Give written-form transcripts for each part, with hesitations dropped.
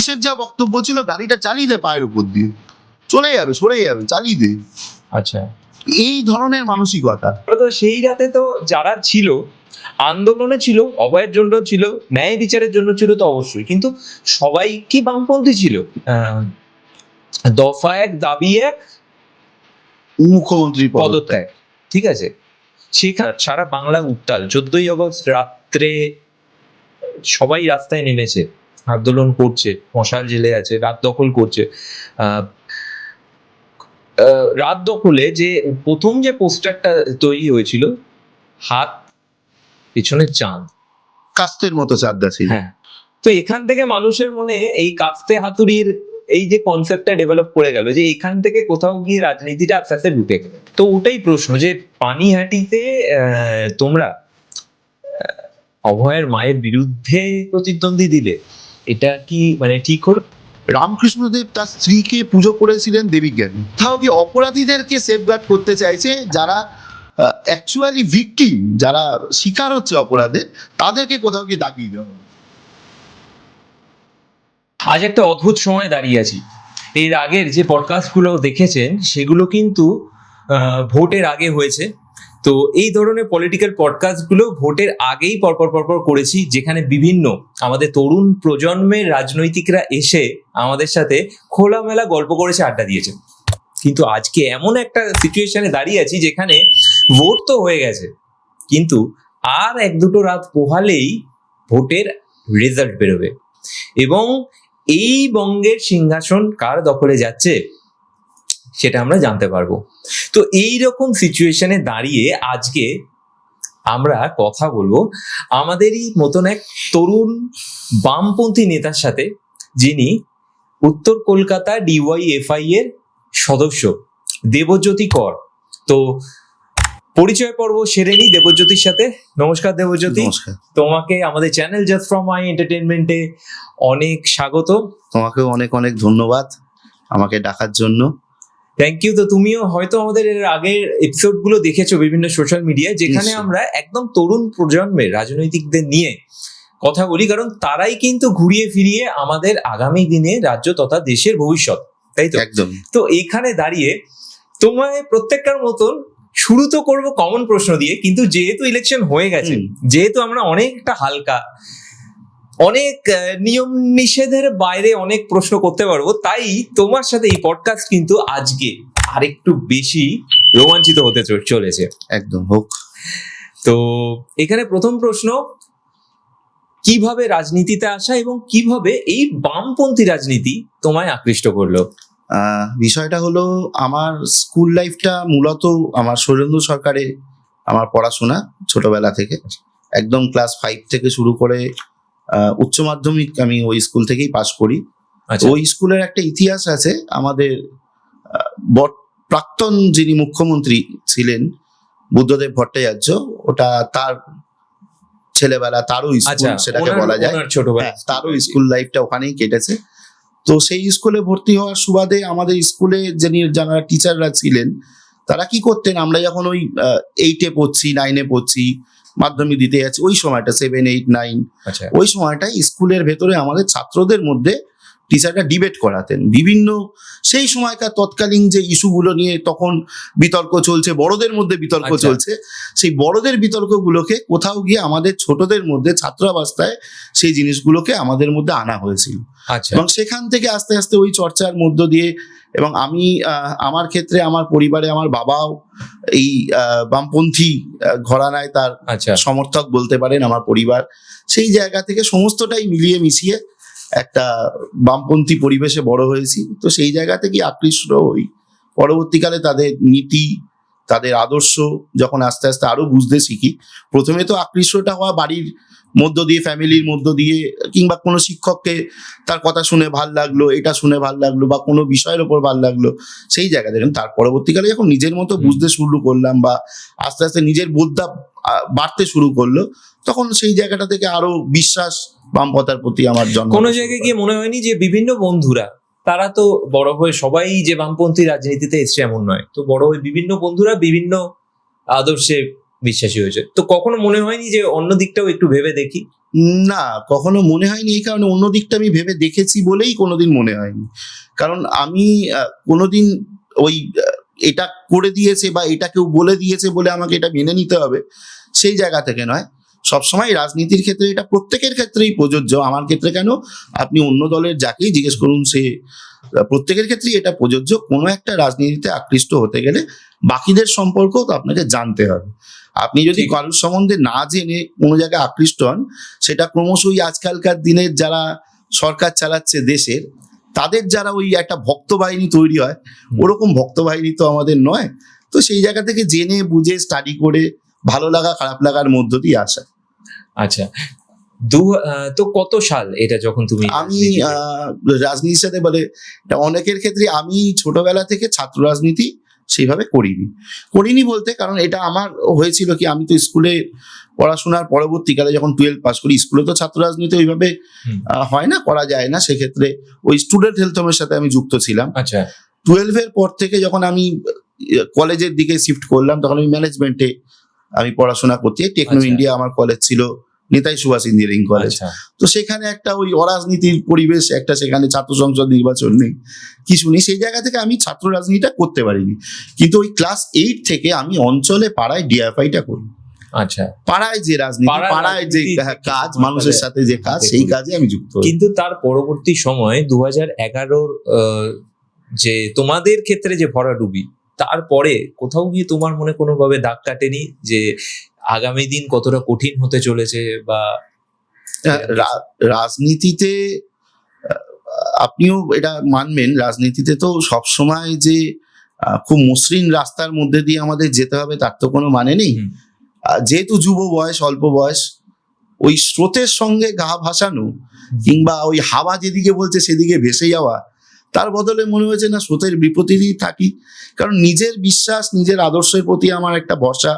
পুলিশের যা বক্তব্য ছিল, গাড়িটা চালিয়ে দে পায়ের উপর দিয়ে, চলে যাবে, সরে যাবে, চালিয়ে দে। আচ্ছা, এই ধরনের মানসিকতা। তো সেই রাতে তো যারা ছিল আন্দোলনে ছিল, অভয়ের জন্য ছিল, ন্যায় বিচারের জন্য ছিল তো অবশ্যই, কিন্তু সবাই কি বামপন্থী ছিল? দফা এক দাবি এক, মুখ্যমন্ত্রী পদত্যাগ, ঠিক আছে। সেখানে সারা বাংলা উত্তাল। 14ই আগস্ট রাত্রে সবাই রাস্তায় নেমেছে, আন্দোলন করছে, মশাল জেলে আছে, রাত দখল করছে। রাত দখলে যে প্রথম যে পোস্টারটা তৈরি হয়েছিল, হাত পিছনে চাঁদ, কাস্তের মতো চাঁদা ছিল। হ্যাঁ। তো এখান থেকে মানুষের মনে এই কাস্তে হাতুড়ির এই যে কনসেপ্টটা ডেভেলপ করে গেল, যে এখান থেকে কোথাও গিয়ে রাজনীতিটা আস্তে আস্তে ঢুকে গেল। তো ওটাই প্রশ্ন, যে পানিহাটিতে তোমরা অভয়ের মায়ের বিরুদ্ধে প্রতিদ্বন্দ্বী দিলে, এটা কি মানে ঠিক হলো? রামকৃষ্ণদেব তার স্ত্রীকে পুজো করেছিলেন দেবী জ্ঞানী। তাও কি অপরাধীদেরকে সেফগার্ড করতে চাইছে, যারা অ্যাকচুয়ালি ভিকটিম, যারা শিকার হচ্ছে অপরাধে, তাদেরকে কোথাও কি দাগিয়ে দেওয়া। আজ একটা অদ্ভুত সময় দাঁড়িয়ে আছি। এর আগের যে পডকাস্টগুলো দেখেছেন সেগুলো কিন্তু ভোটের আগে হয়েছে। তো এই ধরনের পলিটিক্যাল পডকাস্টগুলো ভোটের আগেই পরপর করেছি, যেখানে বিভিন্ন আমাদের তরুণ প্রজন্মের রাজনৈতিকরা এসে আমাদের সাথে খোলামেলা গল্প করেছে, আড্ডা দিয়েছে। কিন্তু আজকে এমন একটা সিচুয়েশনে দাঁড়িয়ে আছি যেখানে ভোট তো হয়ে গেছে, কিন্তু আর এক দুটো রাত পোহালেই ভোটের রেজাল্ট বেরোবে, এবং এই বঙ্গের সিংহাসন কার দখলে যাচ্ছে সেটা আমরা জানতে পারবো। তো এই রকম সিচুয়েশনে দাঁড়িয়ে আজকে আমরা কথা বলবো আমাদেরই মতন এক তরুণ বামপন্থী নেতার সাথে, যিনি উত্তর কলকাতা ডিওয়াইএফআই এর সদস্য, দেবজ্যোতি কর। তো পরিচয় পর্ব সেরে নি দেবজ্যোতির সাথে। নমস্কার দেবজ্যোতি। নমস্কার। তোমাকে আমাদের চ্যানেল জাস্ট ফ্রম মাই এন্টারটেনমেন্টে অনেক স্বাগত। তোমাকেও অনেক অনেক ধন্যবাদ আমাকে ডাকার জন্য। Thank you. তো তুমিও হয়তো আমাদের এর আগের এপিসোড গুলো দেখেছো বিভিন্ন সোশ্যাল মিডিয়ায়, যেখানে নিশ্চয়ই। আমরা একদম তরুণ প্রজন্মের রাজনৈতিকদের নিয়ে কথা বলি, কারণ তারাই কিন্তু ঘুরিয়ে ফিরিয়ে আমাদের আগামী দিনে রাজ্য তথা দেশের ভবিষ্যৎ, তাই তো? একদম। তো এইখানে দাঁড়িয়ে তোমায় প্রত্যেকটার মতন শুরু তো করবো কমন প্রশ্ন দিয়ে, কিন্তু যেহেতু ইলেকশন হয়ে গেছে, যেহেতু আমরা অনেকটা হালকা, অনেক নিয়ম নিষেধের বাইরে অনেক প্রশ্ন করতে পারবো, তাই তোমার সাথে এই পডকাস্ট কিন্তু আজকে আরেকটু বেশি রোমাঞ্চিত হতে চলেছে। একদম হোক। তো এখানে প্রথম প্রশ্ন, কিভাবে রাজনীতিতে আসা এবং কিভাবে এই বামপন্থী রাজনীতি তোমায় আকৃষ্ট করলো? বিষয়টা হলো, আমার স্কুল লাইফটা মূলত আমার সুরেন্দ্র সরকারে আমার পড়াশোনা ছোটবেলা থেকে, একদম ক্লাস 5 থেকে শুরু করে উচ্চ মাধ্যমিক আমি ওই স্কুল থেকেই পাশ করি। ওই স্কুলের একটা ইতিহাস আছে। আমাদের প্রাক্তন যিনি মুখ্যমন্ত্রী ছিলেন বুদ্ধদেব ভট্টাচার্য, ওটা তার ছেলেবেলা, তারও স্কুল সেটাকে বলা যায়, তারও স্কুল লাইফটা ওখানেই কেটেছে। তো সেই স্কুলে ভর্তি হওয়ার সুবাদে আমাদের স্কুলে যারা টিচাররা ছিলেন, তারা কি করতেন, আমরা যখন ওই 8-এ পড়ছি, 9-এ পড়ছি, মাধ্যমিক দিতে যাচ্ছি, ওই সময়টা 7, 8, 9, ওই সময়টাই স্কুলের ভেতরে আমাদের ছাত্রদের মধ্যে টিচাররা ডিবেট করাতেন বিভিন্ন সেই সময়কার তৎকালীন যে ইস্যুগুলো নিয়ে তখন বিতর্ক চলছে, বড়দের মধ্যে বিতর্ক চলছে, সেই বড়দের বিতর্কগুলোকে কোথাও গিয়ে আমাদের ছোটদের মধ্যে ছাত্রাবস্থায় সেই জিনিসগুলোকে আমাদের মধ্যে আনা হয়েছিল। এবং সেখান থেকে আস্তে আস্তে ওই চর্চার মধ্য দিয়ে, এবং আমি আমার ক্ষেত্রে আমার পরিবারে আমার বাবাও এই বামপন্থী ঘরানায় তার সমর্থক বলতে পারেন আমার পরিবার। সেই জায়গা থেকে সমস্তটাই মিলিয়ে মিশিয়ে একটা বামপন্থী পরিবেশে বড় হয়েছি। তো সেই জায়গা থেকে আকৃষ্ট হই। পরবর্তীকালে তাদের নীতি, তাদের আদর্শ যখন আস্তে আস্তে আরো বুঝতে শিখি, প্রথমে তো আকৃষ্টটা হওয়া বাড়ির মধ্য দিয়ে, ফ্যামিলির মধ্য দিয়ে, কিংবা কোনো শিক্ষককে তার কথা শুনে ভাল লাগলো, এটা শুনে ভাল লাগলো, বা কোনো বিষয়ের ওপর ভাল লাগলো, সেই জায়গা থেকে। তার পরবর্তীকালে যখন নিজের মতো বুঝতে শুরু করলাম, বা আস্তে আস্তে নিজের বোধটা বাড়তে শুরু করলো, তখন সেই জায়গাটা থেকে আরো বিশ্বাস বামপন্থার প্রতি আমার জন্ম। কোনো জায়গায় গিয়ে মনে হয়নি যে বিভিন্ন বন্ধুরা, তারা তো বড় হয়ে সবাই যে বামপন্থী রাজনীতিতে এসছে এমন নয়, তো বড় হয়ে বিভিন্ন বন্ধুরা বিভিন্ন আদর্শে বিশ্বাসী হয়েছে, তো কখনো মনে হয়নি যে অন্য দিকটাও একটু ভেবে দেখি? না, কখনো মনে হয়নি, এই কারণে অন্য দিকটা আমি ভেবে দেখেছি বলেই কোনোদিন মনে হয়নি। কারণ আমি কোনোদিন ওই এটা করে দিয়েছে বা এটা কেউ বলে দিয়েছে বলে আমাকে এটা মেনে নিতে হবে, সেই জায়গা থেকে নয়। সবসময় রাজনীতির ক্ষেত্রে এটা প্রত্যেকের ক্ষেত্রেই প্রযোজ্য, আমার ক্ষেত্রে কেন, আপনি অন্য দলের যাকেই জিজ্ঞেস করুন, সে প্রত্যেকের ক্ষেত্রেই এটা প্রযোজ্য। কোনো একটা রাজনীতিতে আকৃষ্ট হতে গেলে বাকিদের সম্পর্কও তো আপনাকে জানতে হবে। আপনি যদি কারোর সম্বন্ধে না জেনে কোনো জায়গায় আকৃষ্ট হন, সেটা ক্রমশই আজকালকার দিনের যারা সরকার চালাচ্ছে দেশের, তাদের যারা ওই একটা ভক্ত বাহিনী তৈরি হয়, ওরকম ভক্ত বাহিনী তো আমাদের নয়। তো সেই জায়গা থেকে জেনে বুঝে স্টাডি করে ভালো লাগা খারাপ লাগার মধ্য দিয়ে আসা। আচ্ছা, তো কত সাল এটা যখন তুমি? আমি রাজনীতির সাথে বলে অনেকের ক্ষেত্রে আমি ছোটবেলা থেকে ছাত্র রাজনীতি সেইভাবে করিনি বলতে, কারণ এটা আমার হয়েছিল কি, আমি তো স্কুলে পড়াশোনার পরবর্তীকালে যখন 12 পাস করি, স্কুলে তো ছাত্র রাজনীতি ওইভাবে হয় না, করা যায় না, সেক্ষেত্রে ওই স্টুডেন্ট হেলথ হোমের সাথে আমি যুক্ত ছিলাম। আচ্ছা, 12 এর পর থেকে যখন আমি কলেজের দিকে শিফট করলাম, তখন আমি ম্যানেজমেন্টে আমি পড়াশোনা করতে, টেকনো ইন্ডিয়া আমার কলেজ ছিল, নেতাজি সুভাষ ইঞ্জিনিয়ারিং কলেজ। তো সেখানে একটা ওই অরাজনীতির পরিবেশ, একটা সেখানে ছাত্র সংসদ নির্বাচন নেই, কিছু নেই, সেই জায়গা থেকে আমি ছাত্র রাজনীতিটা করতে পারিনি। কিন্তু ওই ক্লাস 8 থেকে আমি অঞ্চলে পাড়ায় ডিএফআইটা করি। আচ্ছা, পাড়ায় যে রাজনীতি, পাড়ায় যে কাজ, মানুষের সাথে যে কাজ, সেই কাজে আমি যুক্ত। কিন্তু তার পরবর্তী সময় 2011 যে তোমাদের ক্ষেত্রে যে ভরাডুবি, তারপরে কোথাও গিয়ে তোমার মনে কোনোভাবে দাগ কাটেনি যে আগামী দিন কতটা কঠিন হতে চলেছে? বা রাজনীতিতে আপনিও এটা মানবেন, রাজনীতিতে তো সবসময় যে খুব মসৃণ রাস্তার মধ্যে দিয়ে আমাদের যেতে হবে তার তো কোনো মানে নেই। যেহেতু যুব বয়স, অল্প বয়স, ওই স্রোতের সঙ্গে গা ভাসানো কিংবা ওই হাওয়া যেদিকে বলছে সেদিকে ভেসে যাওয়া, তার বদলে মনে হয়েছে না স্রোতের বিপরীতেই থাকি। কারণ নিজের বিশ্বাস, নিজের আদর্শের প্রতি আমার একটা ভরসা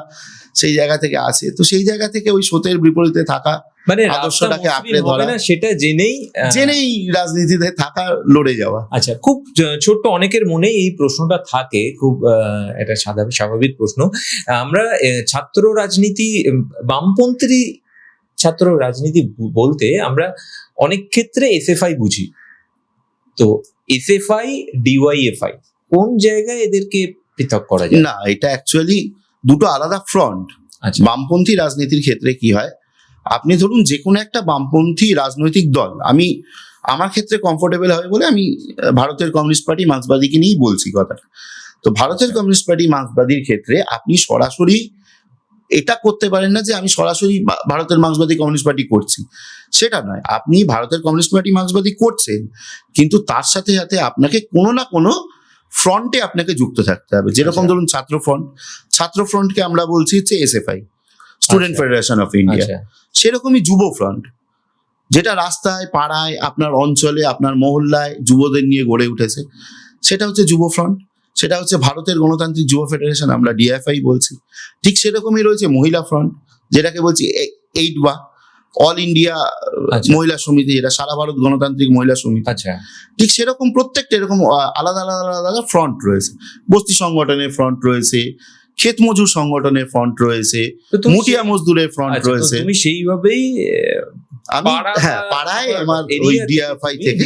সেই জায়গা থেকে আছে। তো সেই জায়গা থেকে ওই স্রোতের বিপরীতে থাকা, মানে আদর্শটাকে আঁকড়ে ধরা, সেটা জেনেই রাজনীতিতে থাকা, লড়ে যাওয়া। আচ্ছা, খুব ছোট্ট অনেকের মনে এই প্রশ্নটা থাকে, খুব এটা স্বাভাবিক প্রশ্ন। আমরা ছাত্র রাজনীতি, বামপন্থী ছাত্র রাজনীতি বলতে আমরা অনেক ক্ষেত্রে এসএফআই বুঝি। তো এসএফআই, ডিওয়াইএফআই, কোন জায়গায় এদেরকে পৃথক করা যায়? না, এটা অ্যাকচুয়ালি দুটো আলাদা ফ্রন্ট। বামপন্থী রাজনীতির ক্ষেত্রে কি হয়, আপনি ধরুন যে কোনো একটা বামপন্থী রাজনৈতিক দল, আমি আমার ক্ষেত্রে কমফোর্টেবল হবে বলে আমি ভারতের কমিউনিস্ট পার্টি মার্ক্সবাদীকে নিয়েই বলছি কথাটা। তো ভারতের কমিউনিস্ট পার্টি মার্ক্সবাদীর ক্ষেত্রে আপনি সরাসরি এটা করতে পারেন না যে আমি সরাসরি ভারতের মার্ক্সবাদী কমিউনিস্ট পার্টি করছি, সেটা নয়। আপনি ভারতের কমিউনিস্ট পার্টি মার্ক্সবাদী করছেন, কিন্তু তার সাথে সাথে আপনাকে কোনো না কোনো ফ্রন্টে আপনাকে যুক্ত থাকতে হবে। যেরকম ধরুন ছাত্র ফ্রন্টকে আমরা বলছি হচ্ছে SFI, student federation of India. সেরকমই যুব ফ্রন্ট, যেটা রাস্তায়, পাড়ায়, আপনার অঞ্চলে, আপনার মহল্লায় যুবদের নিয়ে গড়ে উঠেছে, সেটা হচ্ছে যুব ফ্রন্ট। সেটা হচ্ছে ভারতের গণতান্ত্রিক যুব ফেডারেশন, আমরা ডিএফআই বলছি। ঠিক সেরকমই রয়েছে মহিলা ফ্রন্ট, যেটাকে বলছি এইডবা, অল ইন্ডিয়া মহিলা সমিতি, যেটা সারা ভারত গণতান্ত্রিক মহিলা সমিতি। ঠিক সেরকম প্রত্যেকটা এরকম আলাদা আলাদা আলাদা ফ্রন্ট রয়েছে। বস্তি সংগঠনের ফ্রন্ট রয়েছে, ক্ষেত মজুর সংগঠনের ফ্রন্ট রয়েছে, মুটিয়া মজদুরের ফ্রন্ট রয়েছে। তুমি সেইভাবেই আমি পাড়ায় আমার ওই ডিএফআই থেকে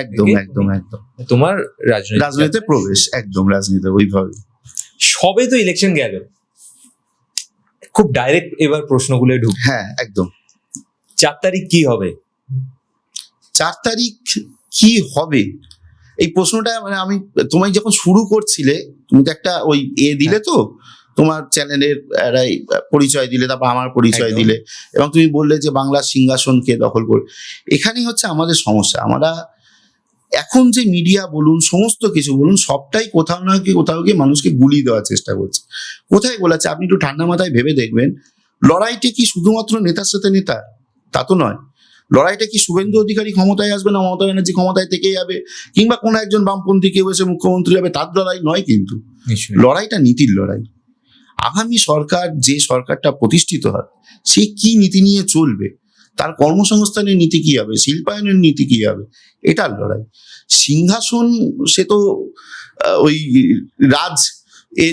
একদম তোমার রাজনীতিতে প্রবেশ, একদম রাজনীতিতে ওইভাবে। সবে তো ইলেকশন গেল, খুব ডাইরেক্ট এবার প্রশ্নগুলো ঢুক। হ্যাঁ, একদম। 4 তারিখ কি হবে? 4 তারিখ কি হবে, এই প্রশ্নটা মানে আমি তোমায় যখন শুরু করছিলে, তুমি তো একটা ওই দিলে, তো তোমার চ্যানেলের পরিচয় দিলে, তারপর আমার পরিচয় দিলে, এবং তুমি বললে যে বাংলার সিংহাসনকে দখল করে। এখানেই হচ্ছে আমাদের সমস্যা। আমরা এখন যে মিডিয়া বলুন, সমস্ত কিছু বলুন, সবটাই কোথাও না কোথাও গিয়ে মানুষকে গুলিয়ে দেওয়ার চেষ্টা করছে। কোথায় গোলাচ্ছে আপনি একটু ঠান্ডা মাথায় ভেবে দেখবেন। লড়াইটা কি শুধুমাত্র নেতার সাথে নেতা? তা তো নয়। লড়াইটা কি শুভেন্দু অধিকারী ক্ষমতায় আসবে না মমতা ব্যানার্জি ক্ষমতায় থেকে যাবে, কিংবা কোনো একজন বামপন্থী কেউ এসে মুখ্যমন্ত্রী হবে, তার লড়াই নয়। কিন্তু লড়াইটা নীতির লড়াই। আগামী সরকার, যে সরকারটা প্রতিষ্ঠিত হয়, সে কি নীতি নিয়ে চলবে, তার কর্মসংস্থানের নীতি কি হবে, শিল্পায়নের নীতি কি হবে, এটার লড়াই। সিংহাসন সে তো ওই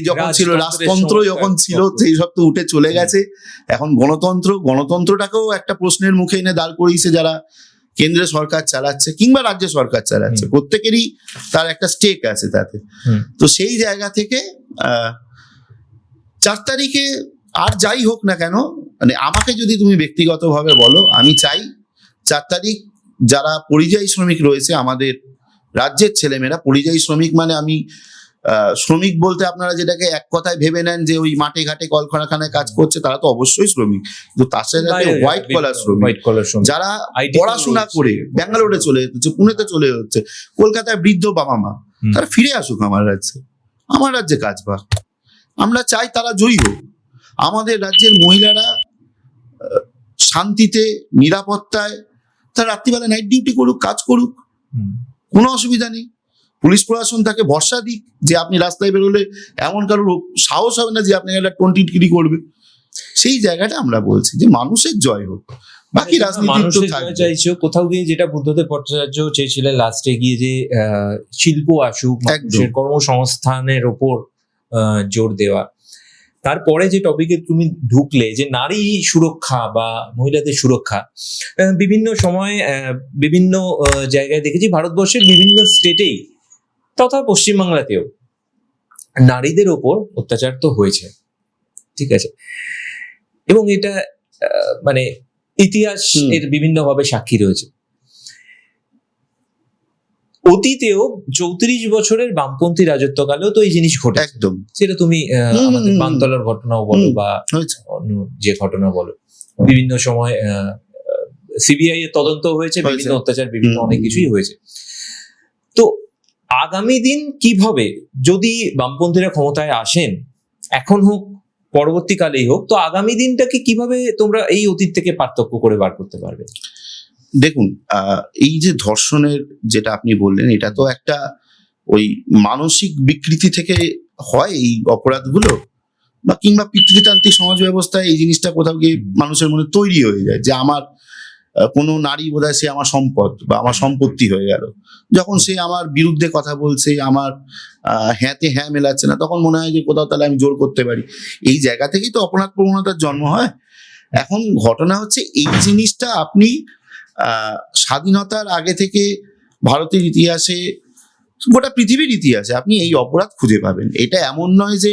যখন ছিল রাজতন্ত্র, যখন ছিল সেই সব তো উঠে চলে গেছে। এখন গণতন্ত্রটাকেও একটা প্রশ্নের মুখে এনে দাঁড় করিয়েছে যারা কেন্দ্রীয় সরকার চালাচ্ছে কিংবা রাজ্য সরকার চালাচ্ছে, প্রত্যেকেরই তার একটা স্টেক আছে তাতে। তো সেই জায়গা থেকে 4 তারিখে আর যাই হোক না কেন, মানে আমাকে যদি তুমি ব্যক্তিগতভাবে বলো, আমি চাই 4 তারিখ যারা পরিযায়ী শ্রমিক রয়েছে আমাদের রাজ্যের ছেলেমেয়েরা, পরিযায়ী শ্রমিক মানে আমি শ্রমিক বলতে আপনারা যেটাকে এক কথায় ভেবে নেন যে ওই মাঠে ঘাটে কলকারখানায় কাজ করছে, তারা তো অবশ্যই শ্রমিক, কিন্তু তার সাথে হোয়াইট কলার শ্রমিক যারা পড়াশোনা করে ব্যাঙ্গালোরে চলে যাচ্ছে, পুনেতে চলে যাচ্ছে, কলকাতায় বৃদ্ধ বাবা মা, তারা ফিরে আসুক আমার রাজ্যে কাজ পাক। আমরা চাই তারা জয়ী হোক। আমাদের রাজ্যের মহিলারা শান্তিতে নিরাপত্তায় তার রাত্রিবেলা নাইট ডিউটি করুক, কাজ করুক, কোনো অসুবিধা নেই। পুলিশ প্রশাসন তাকে ভরসা দিক যে আপনি রাস্তায় বেরোলে এমন কারোর সাহস হবে না যে আপনি একটা টোনটিটকিরি করবে। সেই জায়গাটা আমরা বলছি যে মানুষের জয় হোক, বাকি রাজনীতি চাইছো কোথাও গিয়ে, যেটা বুদ্ধদেব ভট্টাচার্য চেয়েছিলেন লাস্টে গিয়ে, যে শিল্প আসুক, মানুষের কর্মসংস্থানের ওপর জোর দেওয়া। তারপরে যে টপিকে তুমি ঢুকলে, যে নারী সুরক্ষা বা মহিলাদের সুরক্ষা, বিভিন্ন সময় বিভিন্ন জায়গায় দেখেছি, ভারতবর্ষের বিভিন্ন স্টেটেই তথা পশ্চিমবাংলাতেও নারীদের ওপর অত্যাচার তো হয়েছে, ঠিক আছে, এবং এটা মানে ইতিহাস এর বিভিন্ন ভাবে সাক্ষী রয়েছে। অতীতেও 34 বছরের বামপন্থী রাজত্বকালেও তো এই জিনিস ঘটে, একদম, সেটা তুমি আমাদের বানতলার ঘটনাও বলো বা অন্য যে ঘটনা বলো, বিভিন্ন সময় সিবিআই এর তদন্ত হয়েছে, বিভিন্ন অত্যাচার, বিভিন্ন অনেক কিছুই হয়েছে। তো আগামী দিন কিভাবে, যদি বামপন্থীরা ক্ষমতায় আসেন, এখন হোক পরবর্তীকালেই হোক, তো আগামী দিনটাকে কিভাবে তোমরা এই অতীত থেকে পার্থক্য করে বার করতে পারবে? দেখুন, এই যে ধর্ষণের যেটা আপনি বললেন, এটা তো একটা ওই মানসিক বিকৃতি থেকে হয় এই অপরাধগুলো, বা কিংবা পিতৃতান্ত্রিক সমাজ ব্যবস্থায় এই জিনিসটা কোথাও গিয়ে মানুষের মনে তৈরি হয়ে যায় যে আমার কোনো নারী বোধহয় সে আমার সম্পদ বা আমার সম্পত্তি হয়ে গেল। যখন সে আমার বিরুদ্ধে কথা বলছে, আমার হ্যাঁতে হ্যাঁ মেলাচ্ছে না, তখন মনে হয় যে কোথাও তাহলে আমি জোর করতে পারি। এই জায়গা থেকেই তো অপরাধ প্রবণতার জন্ম হয়। এখন ঘটনা হচ্ছে এই জিনিসটা আপনি স্বাধীনতার আগে থেকে ভারতের ইতিহাসে, গোটা পৃথিবীর ইতিহাসে আপনি এই অপরাধ খুঁজে পাবেন। এটা এমন নয় যে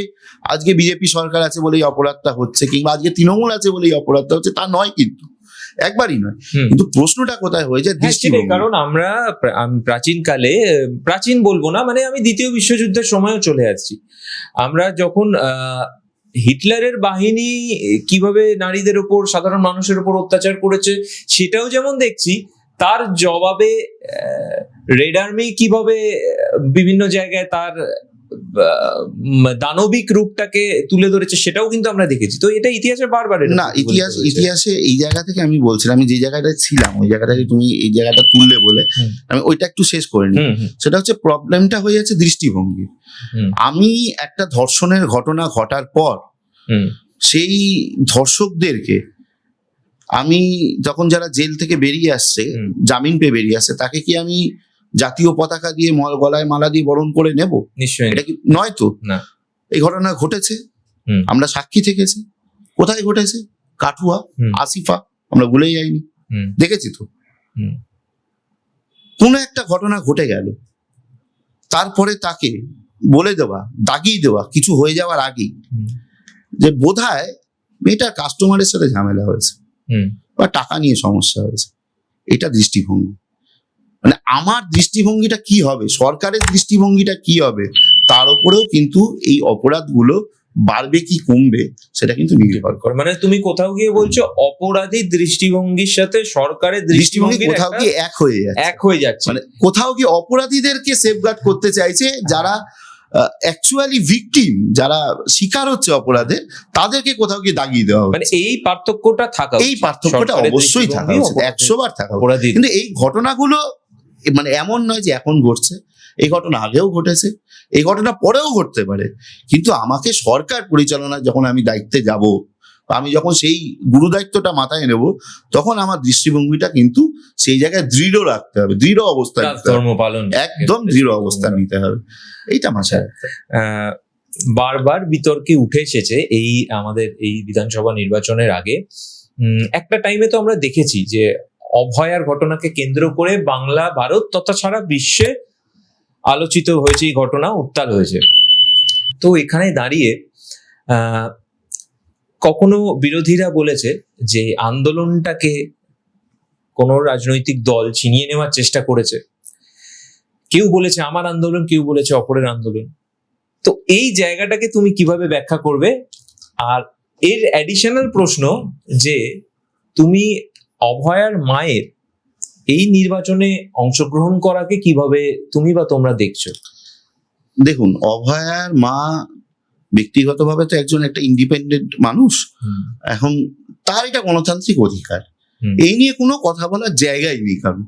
আজকে বিজেপি সরকার আছে বলে এই অপরাধটা হচ্ছে, কিংবা আজকে তৃণমূল আছে বলে এই অপরাধটা হচ্ছে, তা নয়, কিন্তু একবারই নয়। কিন্তু প্রশ্নটা কোথায় হয়ে যায়, দৃষ্টিভঙ্গি। কারণ আমরা প্রাচীনকালে, প্রাচীন বলবো না, মানে আমি দ্বিতীয় বিশ্বযুদ্ধের সময়ও চলে আসছি, আমরা যখন হিটলারের বাহিনী কিভাবে নারীদের উপর, সাধারণ মানুষের উপর অত্যাচার করেছে সেটাও যেমন দেখছি, তার জবাবে রেড আর্মি কিভাবে বিভিন্ন জায়গায় তার দানবিক রূপটাকে তুলে ধরেছে সেটাও কিন্তু আমরা দেখেছি। তো এটা ইতিহাসে বারবার না, ইতিহাসে এই জায়গা থেকে আমি বলছিলাম, আমি যে জায়গাটায় ছিলাম ওই জায়গাটাকে তুমি এই জায়গাটা তুললে বলে আমি ওইটা একটু শেষ করে নিই। সেটা হচ্ছে প্রবলেমটা হয়ে যাচ্ছে দৃষ্টিভঙ্গি। আমি একটা ধর্ষণের ঘটনা ঘটার পর সেই ধর্ষকদেরকে আমি যখন যারা জেল থেকে বেরিয়ে আসছে, জামিন পেয়ে বেরিয়ে আসছে, তাকে কি আমি জাতীয় পতাকা দিয়ে গলায় মালা দিয়ে বরণ করে নেব? নিশ্চয়ই এটা কি নয় তো? না, এই ঘটনা ঘটেছে, আমরা সাক্ষী থেকেছি। কোথায় ঘটেছে? কাঠুয়া, আসিফা, আমরা ভুলেই যাইনি, দেখেছি তো। কোনো একটা ঘটনা ঘটে গেল, তারপরে তাকে বলে দেওয়া, দাগিয়ে দেওয়া কিছু হয়ে যাওয়ার আগেই, যে বোধহয় মেয়েটার কাস্টমারের সাথে ঝামেলা হয়েছে বা টাকা নিয়ে সমস্যা হয়েছে। এটা দৃষ্টিভঙ্গি। মানে আমার দৃষ্টিভঙ্গিটা কি হবে, সরকারের দৃষ্টিভঙ্গিটা কি হবে, তার উপরেও কিন্তু এই অপরাধগুলো বাড়বে কি কমবে সেটা কিন্তু নির্ভর করে। মানে তুমি কোথাও গিয়ে বলছো অপরাধীর দৃষ্টিভঙ্গির সাথে সরকারের দৃষ্টিভঙ্গি কোথাও গিয়ে এক হয়ে যাচ্ছে। মানে কোথাও গিয়ে অপরাধীদেরকে সেফগার্ড করতে চাইছে, যারা অ্যাকচুয়ালি ভিকটিম, যারা শিকার হচ্ছে অপরাধে, তাদেরকে কোথাও গিয়ে দাগিয়ে দেওয়া হচ্ছে। মানে এই পার্থক্যটা থাকা, এই পার্থক্যটা অবশ্যই থাকা উচিত, 100 বার থাকা উচিত। কিন্তু এই ঘটনাগুলো মানে এমন নয় যে এখন ঘটছে, এই ঘটনা আগেও ঘটেছে, এই ঘটনা পরেও ঘটতে পারে। কিন্তু আমাকে সরকার পরিচালনা যখন আমি দায়িত্বে যাব, আমি যখন সেই গুরু দায়িত্বটা মাথায় নেব, তখন আমার দৃষ্টিভঙ্গিটা কিন্তু সেই জায়গায় দৃঢ় রাখতে হবে, দৃঢ় অবস্থান, একদম দৃঢ় অবস্থান নিতে হবে। এইটা মাথায় রাখতে হবে। বারবার বিতর্কে উঠে এসেছে এই আমাদের এই বিধানসভা নির্বাচনের আগে। একটা টাইমে তো আমরা দেখেছি যে অভয়ার ঘটনাকে কেন্দ্র করে বাংলা, ভারত তথা সারা বিশ্বে আলোচিত হয়েছে, এই ঘটনা উত্তাল হয়েছে। তো এখানে দাঁড়িয়ে কখনো বিরোধীরা বলেছে যে আন্দোলনটাকে কোনো রাজনৈতিক দল ছিনিয়ে নেওয়ার চেষ্টা করেছে, কেউ বলেছে আমার আন্দোলন, কেউ বলেছে অপরের আন্দোলন। তো এই জায়গাটাকে তুমি কিভাবে ব্যাখ্যা করবে? আর এর অ্যাডিশনাল প্রশ্ন যে তুমি অভয়ার মায়ের এই নির্বাচনে অংশগ্রহণ করাকে কিভাবে তুমি বা তোমরা দেখছো? দেখুন, অভয়ার মা ব্যক্তিগতভাবে তো একজন একটা ইন্ডিপেন্ডেন্ট মানুষ, এখন তার এটা গণতান্ত্রিক অধিকার, এই নিয়ে কোনো কথা বলার জায়গাই নেই। কারণ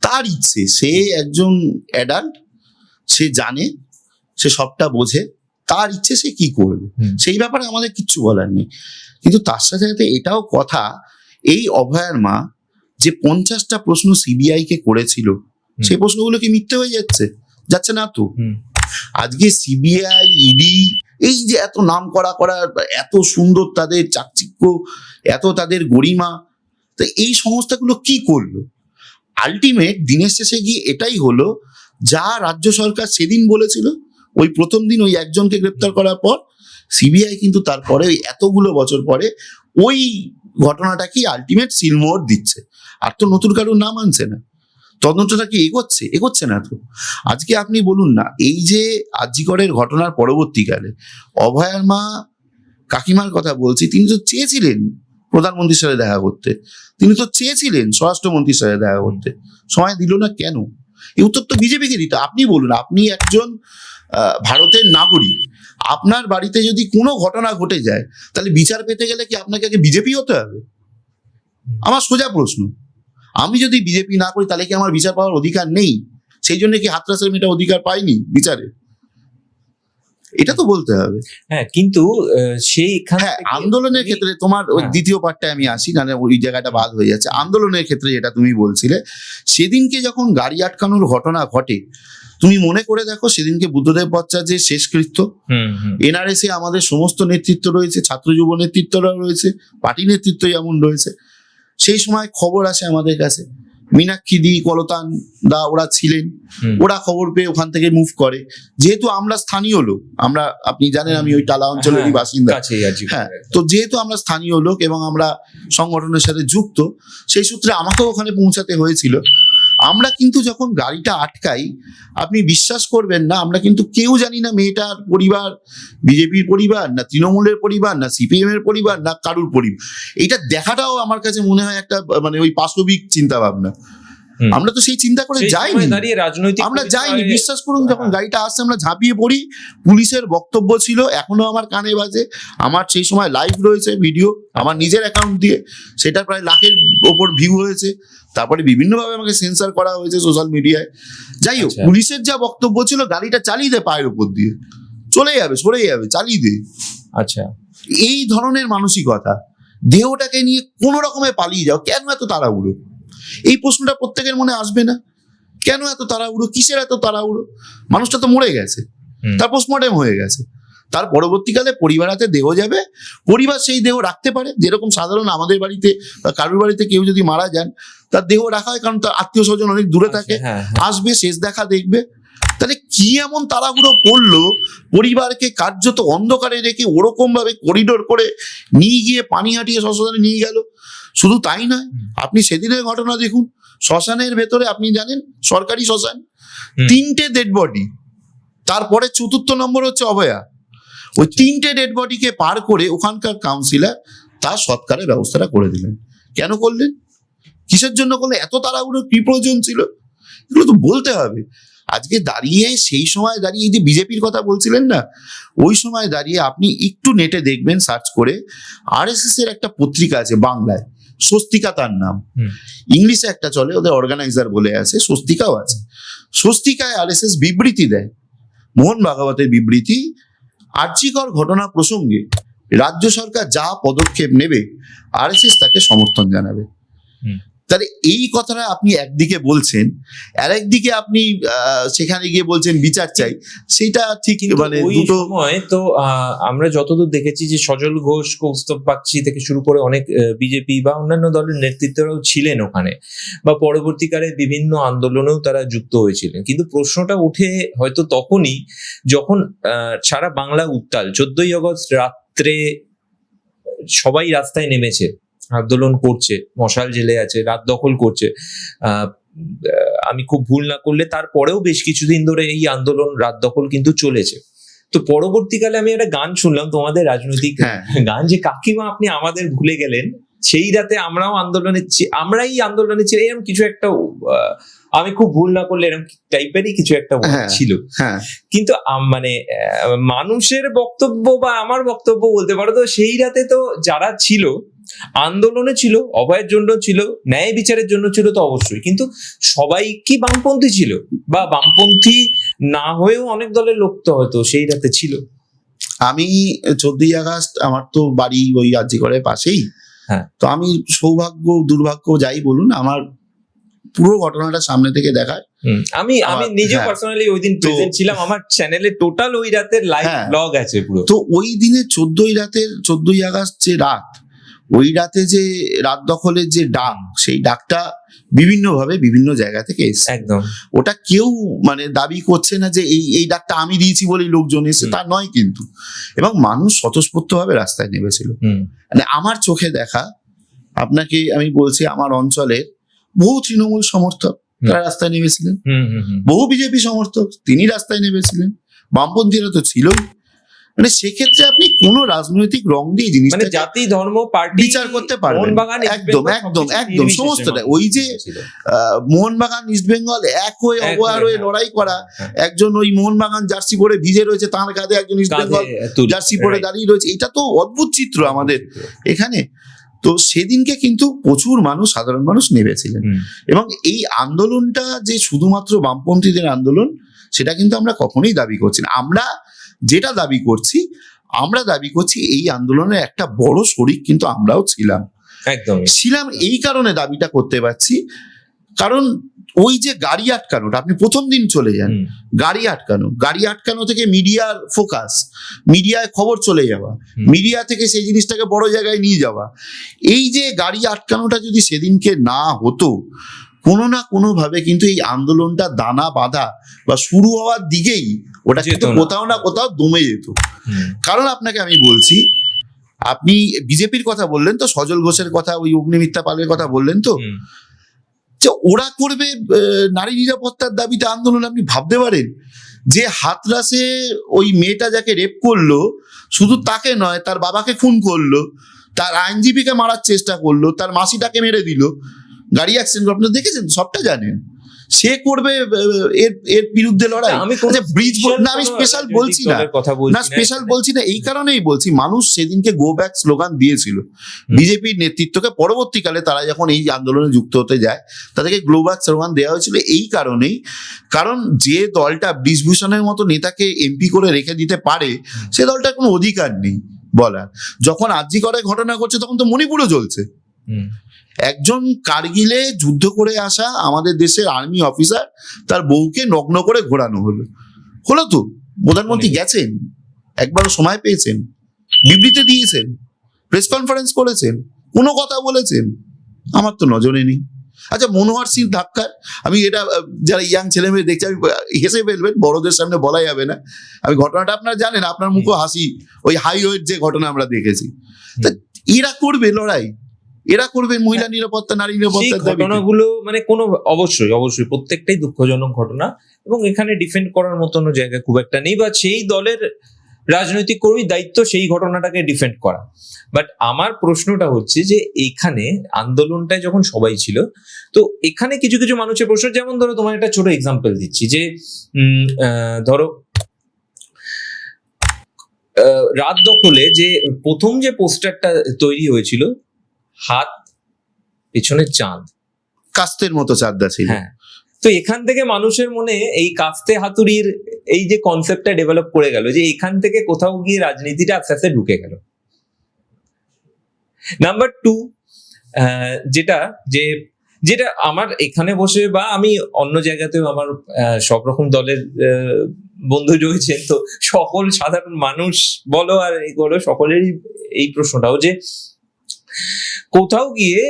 তার ইচ্ছে, সে একজন অ্যাডাল্ট, সে জানে, সে সবটা বোঝে, তার ইচ্ছে সে কি করবে, সেই ব্যাপারে আমাদের কিচ্ছু বলার নেই। কিন্তু তার সাথে সাথে এটাও কথা, এই অভয়ার মা যে 50টা প্রশ্ন সিবিআই কে করেছিল, সেই প্রশ্নগুলো কি মিথ্যে হয়ে যাচ্ছে না তো? আজকে সিবিআই, ইডি, এই যে এত নাম করা, এত সুন্দর তাদের চাকচিক্য, এত তাদের গরিমা, তো এই সংস্থাগুলো কি করলো? আলটিমেট দিনের শেষে গিয়ে এটাই হলো, যা রাজ্য সরকার সেদিন বলেছিল, ওই প্রথম দিন ওই একজনকে গ্রেপ্তার করার পর সিবিআই কিন্তু তারপরে ওই এতগুলো বছর পরে ওই ঘটনাটাকে আলটিমেট সিলমোহর দিচ্ছে, আর তো নতুন কারোর নাম আনছে না। তদন্তটা কি এগোচ্ছে না তো। আজকে আপনি বলুন না, এই যে আজিকরের ঘটনার পরবর্তীকালে অভয়ার মা, কাকিমার কথা বলছি, তিনি তো চেয়েছিলেন প্রধানমন্ত্রীর সাথে দেখা করতে, তিনি তো চেয়েছিলেন স্বরাষ্ট্রমন্ত্রীর সাথে দেখা করতে, সময় দিল না কেন? এই উত্তর তো বিজেপিকে দিত। আপনি বলুন, আপনি একজন ভারতের নাগরিক, আপনার বাড়িতে যদি কোনো ঘটনা ঘটে যায়, তাহলে বিচার পেতে গেলে কি আপনাকে আগে বিজেপি হতে হবে? আমার সোজা প্রশ্ন। আমি যদি বিজেপি না করি, তাহলে কি আমার বিচার পাওয়ার অধিকার নেই? সেই জন্য কি হাতরাসের মেয়েটা অধিকার পাইনি বিচারে? এটা তো বলতে হবে। হ্যাঁ, কিন্তু সেইখানে আন্দোলনের ক্ষেত্রে তোমার ওই দ্বিতীয় পার্টটায় আমি আসি, না ওই জায়গাটা বাদ হয়ে যাচ্ছে। আন্দোলনের ক্ষেত্রে যেটা তুমি বলছিলে, সেদিনকে যখন গাড়ি আটকানোর ঘটনা ঘটে, তুমি মনে করে দেখো, সেদিনকে বুদ্ধদেব ভট্টাচার্যের শেষকৃত্য, এনআরএসে আমাদের সমস্ত নেতৃত্ব রয়েছে, ছাত্র যুব নেতৃত্বরা রয়েছে, পার্টি নেতৃত্ব যেমন রয়েছে। সেই সময় খবর আসে আমাদের কাছে, মীনাক্ষী দি, কলতান দা ওরা ছিলেন, ওরা খবর পেয়ে ওখান থেকে মুভ করে। যেহেতু আমরা স্থানীয় লোক, আমরা, আপনি জানেন আমি ওই টালা অঞ্চলেরই বাসিন্দা, হ্যাঁ, তো যেহেতু আমরা স্থানীয় লোক এবং আমরা সংগঠনের সাথে যুক্ত, সেই সূত্রে আমাকেও ওখানে পৌঁছাতে হয়েছিল। আমরা কিন্তু যখন গাড়িটা আটকাই, আপনি বিশ্বাস করবেন না, আমরা কিন্তু কেউ জানি না মেয়েটার পরিবার বিজেপির পরিবার, না তৃণমূলের পরিবার, না সিপিএম এর পরিবার, না কারুর পরিবার। এটা দেখাটাও আমার কাছে মনে হয় একটা মানে ওই পাশবিক চিন্তা ভাবনা। আমরা তো সেই চিন্তা করে যাইনি, আমরা যাইনি। বিশ্বাস করুন, যখন গাড়িটা আসছে আমরা ঝাঁপিয়ে পড়ি। পুলিশের বক্তব্য ছিল, এখনো আমার কানে বাজে, আমার সেই সময় লাইভ রয়েছে ভিডিও আমার নিজের অ্যাকাউন্ট দিয়ে, সেটা প্রায় 1,00,000-এর ওপর ভিউ হয়েছে। তারপরে বিভিন্নভাবে আমাকে সেন্সার করা হয়েছে সোশ্যাল মিডিয়ায়। যাই হোক, পুলিশের যা বক্তব্য ছিল, গাড়িটা চালিয়ে দে, পায়ের উপর দিয়ে চলে যাবে, সরে যাবে, চালিয়ে দে। আচ্ছা, এই ধরনের মানসিকতা, দেহটাকে নিয়ে কোনো রকমে পালিয়ে যাও, কেন এত তাড়াহুড়ো? এই প্রশ্নটা প্রত্যেকের মনে আসবে না? কেন এত তাড়াহুড়ো, কিসের এত তাড়াহুড়ো? মানুষটা তো মরে গেছে, তার পোস্টমর্টেম হয়ে গেছে, তার পরবর্তীকালে পরিবার হাতে দেহ যাবে, পরিবার সেই দেহ রাখতে পারে। যেরকম সাধারণ আমাদের বাড়িতে বা কারুর বাড়িতে কেউ যদি মারা যান, তার দেহ রাখা হয়, কারণ তার আত্মীয় স্বজন অনেক দূরে থাকে, আসবে, শেষ দেখা দেখবে। তাহলে কি এমন তাড়াহুড়ো করলো, পরিবারকে কার্যত অন্ধকারে রেখে ওরকম ভাবে করিডোর করে নিয়ে গিয়ে পানিহাটিয়ে শ্মশানে নিয়ে গেল? শুধু তাই নয়, আপনি সেদিনের ঘটনা দেখুন, শ্মশানের ভেতরে, আপনি জানেন সরকারি শ্মশান, 3টে ডেড বডি, তারপরে 4র্থ নম্বর হচ্ছে অভয়া। ওই 3টে ডেড বডিকে পার করে ওখানকার কাউন্সিলর তার সৎকারের ব্যবস্থাটা করে দিলেন। কেন করলেন? কিসের জন্য করলেন? এত তাড়াহুড়ো কি প্রয়োজন ছিল? এগুলো তো বলতে হবে। আজকে দাঁড়িয়ে, সেই সময় দাঁড়িয়ে, এই যে বিজেপির কথা বলছিলেন না, ওই সময় দাঁড়িয়ে আপনি একটু নেটে দেখবেন, সার্চ করে, আরএসএস এর একটা পত্রিকা আছে বাংলায়, স্বস্তিকা তার নাম, ইংলিশে একটা চলে, ওদের অর্গানাইজার বলে আছে, স্বস্তিকাও আছে। স্বস্তিকায় আরএসএস বিবৃতি দেয়, মোহন ভাগবতের বিবৃতি, আর্যিকর ঘটনা প্রসঙ্গে রাজ্য সরকার যা পদক্ষেপ নেবে, আরএসএস তাকে সমর্থন জানাবে। তাহলে এই কথাটা আপনি একদিকে বলছেন, আর একদিকে আপনি সেখানে গিয়ে বলছেন বিচার চাই, সেটা ঠিক মানে দুটো সময় তো আমরা যতদূর দেখেছি যে সজল ঘোষ, কৌস্তব বাগচি থেকে শুরু করে অনেক বিজেপি বা অন্যান্য দলের নেতৃত্বরাও ছিলেন ওখানে, বা পরবর্তীকালে বিভিন্ন আন্দোলনেও তারা যুক্ত হয়েছিলেন। কিন্তু প্রশ্নটা উঠে হয়তো তখনই যখন সারা বাংলা উত্তাল, 14ই আগস্ট রাত্রে সবাই রাস্তায় নেমেছে, আন্দোলন করছে, মশাল জেলে আছে, রাত দখল করছে। আমি খুব ভুল না করলে তারপরেও বেশ কিছুদিন ধরে এই আন্দোলন, রাত দখল কিন্তু চলেছে। তো পরবর্তীকালে আমি একটা গান শুনলাম তোমাদের রাজনৈতিক গান, যে কাকিমা আপনি আমাদের ভুলে গেলেন, সেই রাতে আমরাই আন্দোলনে ছিল, এরকম কিছু একটা, আমি খুব ভুল না করলে এরকম টাইপেরই কিছু একটা ছিল। কিন্তু মানে মানুষের বক্তব্য বা আমার বক্তব্য বলতে পারো, তো সেই রাতে তো যারা ছিল আন্দোলনে ছিল, অভয়ের জন্য ছিল, ন্যায় বিচারের জন্য ছিল তো অবশ্যই, কিন্তু সবাই কি বামপন্থী ছিল? বা বামপন্থী না হয়েও অনেক দলের লোক তো হয়তো সেই রাতে ছিল। আমি 14ই আগস্ট, আমার তো বাড়ি ওই আজিগড়ের পাশেই, তো আমি সৌভাগ্য দুর্ভাগ্য যাই বলুন, আমার পুরো ঘটনাটা সামনে থেকে দেখার। আমি নিজে পার্সোনালি ওই দিন প্রেজেন্ট ছিলাম, আমার চ্যানেলে টোটাল ওই রাতের লাইভ ব্লগ আছে পুরো। তো ওই দিনে 14ই আগস্ট যে রাত, ওই রাতে যে রাত দখলের যে ডাক, সেই ডাকটা বিভিন্ন ভাবে বিভিন্ন জায়গা থেকে এসেছে। একদম, ওটা কেউ মানে দাবি করছে না যে এই ডাকটা আমি দিয়েছি বলেই লোকজন এসে, তা নয় কিন্তু। এবং মানুষ স্বতঃস্ফূর্ত ভাবে রাস্তায় নেমেছিল। মানে আমার চোখে দেখা, আপনাকে আমি বলছি, আমার অঞ্চলের বহু তৃণমূল সমর্থক তারা রাস্তায় নেমেছিলেন, বহু বিজেপি সমর্থক তিনি রাস্তায় নেমেছিলেন, বামপন্থীরা তো ছিলই। মানে সেক্ষেত্রে আপনি কোন রাজনৈতিক রং দিয়ে জিনিসটা জাতি ধর্ম পার্টি বিচার করতে পারবেন। একদম একদম একদম সমস্তটা। ওই যে মোহনবাগান ইস্ট বেঙ্গল এক হয়ে অবহার হয়ে লড়াই করা, একজন ওই মোহনবাগান জার্সি পরে ভিজে রয়েছে, তার কাঁধে একজন ইস্ট বেঙ্গল জার্সি পরে দাঁড়িয়ে রয়েছে, এটা তো অদ্ভুত চিত্র আমাদের এখানে। তো সেদিনকে কিন্তু প্রচুর মানুষ, সাধারণ মানুষ নেমেছিলেন। এবং এই আন্দোলনটা যে শুধুমাত্র বামপন্থীদের আন্দোলন, সেটা কিন্তু আমরা কখনোই দাবি করছি না। আমরা যেটা দাবি করছি এই আন্দোলনের একটা বড় শরিক কিন্তু আমরাও ছিলাম। ছিলাম এই কারণে দাবিটা করতে পারছি, কারণ ওই যে গাড়ি আটকানোটা, আপনি প্রথম দিন চলে যান, গাড়ি আটকানো থেকে মিডিয়ার ফোকাস, মিডিয়ায় খবর চলে যাওয়া, মিডিয়া থেকে সেই জিনিসটাকে বড় জায়গায় নিয়ে যাওয়া, এই যে গাড়ি আটকানোটা যদি সেদিনকে না হতো, কোনো না কোনো ভাবে কিন্তু এই আন্দোলনটা দানা বাঁধা বা শুরু হওয়ার দিকেই ওটা কিন্তু কোথাও না কোথাও দমে যেত। কারণ আপনাকে আমি বলছি, আপনি বিজেপির কথা বললেন তো, সজল ঘোষের কথা, ওই অগ্নিমিত্রা পালের কথা বললেন তো, যে ওরা করবে নারী নিরাপত্তার দাবিতে আন্দোলন, আপনি ভাবতে পারেন যে হাতরাসে ওই মেয়েটা যাকে রেপ করলো, শুধু তাকে নয়, তার বাবাকে খুন করলো, তার আইনজীবীকে মারার চেষ্টা করলো, তার মাসিটাকে মেরে দিল, গাড়ি অ্যাক্সিডেন্ট, আপনারা দেখেছেন, সবটা জানেন, সে করবে এর বিরুদ্ধে লড়াই? ব্রিজ না, আমি স্পেশাল বলছি না, স্পেশাল বলছি না, এই কারণেই বলছি, মানুষ সেদিনকে গো ব্যাক স্লোগান দিয়েছিল বিজেপির নেতৃত্বকে। পরবর্তীকালে তারা যখন এই আন্দোলনে যুক্ত হতে যায়, তাদেরকে গ্লো ব্যাক স্লোগান দেওয়া হয়েছিল এই কারণেই, কারণ যে দলটা ব্রিজভূষণের মতো নেতাকে এমপি করে রেখে দিতে পারে, সে দলটার কোনো অধিকার নেই বলার। যখন আরজি করে ঘটনা করছে, তখন তো মণিপুরও জ্বলছে। একজন কার্গিলে যুদ্ধ করে আসা আমাদের দেশের আর্মি অফিসার, তার বউকে নগ্ন করে ঘোরানো হলো তো, প্রধানমন্ত্রী গেছেন, একবারও সময় পেয়েছেন, বিবৃতি দিয়েছেন, প্রেস কনফারেন্স করেছেন, কোনো কথা বলেছেন? আমার তো নজরে নেই। আচ্ছা, মনোহর সিং ধাক্কার, আমি এটা যারা ইয়াং ছেলে মেয়ে দেখছে, আমি হেসে ফেলবেন, বড়দের সামনে বলা যাবে না, আমি ঘটনাটা আপনারা জানেন, আপনার মুখে হাসি, ওই হাইওয়ের যে ঘটনা আমরা দেখেছি। তা এরা করবে লড়াই, এরা করবেন মহিলা নিরাপত্তা, নারী নিরাপত্তার ঘটনাগুলো, মানে কোনো অবশ্যই প্রত্যেকটাই দুঃখজনক ঘটনা, এবং এখানে ডিফেন্ড করার মতন জায়গা খুব একটা নেই, বা সেই দলের রাজনৈতিক কর্মীর দায়িত্ব সেই ঘটনাটাকে ডিফেন্ড করা। বাট আমার প্রশ্নটা হচ্ছে যে এখানে আন্দোলনটায় যখন সবাই ছিল, তো এখানে কিছু কিছু মানুষের প্রশ্ন, যেমন ধরো তোমার একটা ছোট এক্সাম্পল দিচ্ছি, যে ধরো রাত দখলে যে প্রথম যে পোস্টারটা তৈরি হয়েছিল, হাত পেছনে চাঁদ, কাস্তের মতো চাঁদটা ছিল। হ্যাঁ, তো এখান থেকে মানুষের মনে এই কাস্তে হাতুড়ির এই যে কনসেপ্টটা ডেভেলপ করে গেল, যে এখান থেকে কোথাও গিয়ে রাজনীতিটা আস্তে আস্তে ঢুকে গেল। নাম্বার 2, যেটা যে যেটা আমার এখানে বসে বা আমি অন্য জায়গাতেও আমার সব রকম দলের বন্ধু রয়েছেন, তো সকল সাধারণ মানুষ বলো আর এই বলো সকলেরই এই প্রশ্নটাও যে কোথাও গিয়ে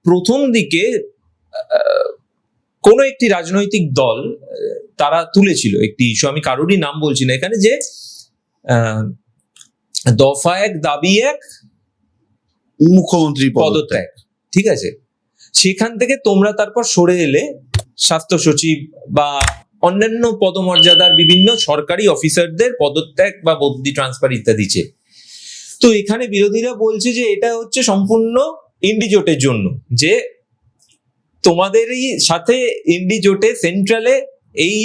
প্রথম দিকে কোনো একটি রাজনৈতিক দল তারা তুলেছিল একটি ইস্যু, আমি কারোরই নাম বলছি না এখানে, যে দফা 1 দাবি 1 মুখ্যমন্ত্রী পদত্যাগ, ঠিক আছে? সেখান থেকে তোমরা তারপর সরে এলে স্বাস্থ্য সচিব বা অন্যান্য পদমর্যাদার বিভিন্ন সরকারি অফিসারদের পদত্যাগ বা বদলি ট্রান্সফার ইত্যাদি চেয়ে। তো এখানে বিরোধীরা বলছে যে এটা হচ্ছে সম্পূর্ণ ইন্ডি জোটের জন্য, যে তোমাদেরই সাথে ইন্ডি জোটে সেন্ট্রালে এই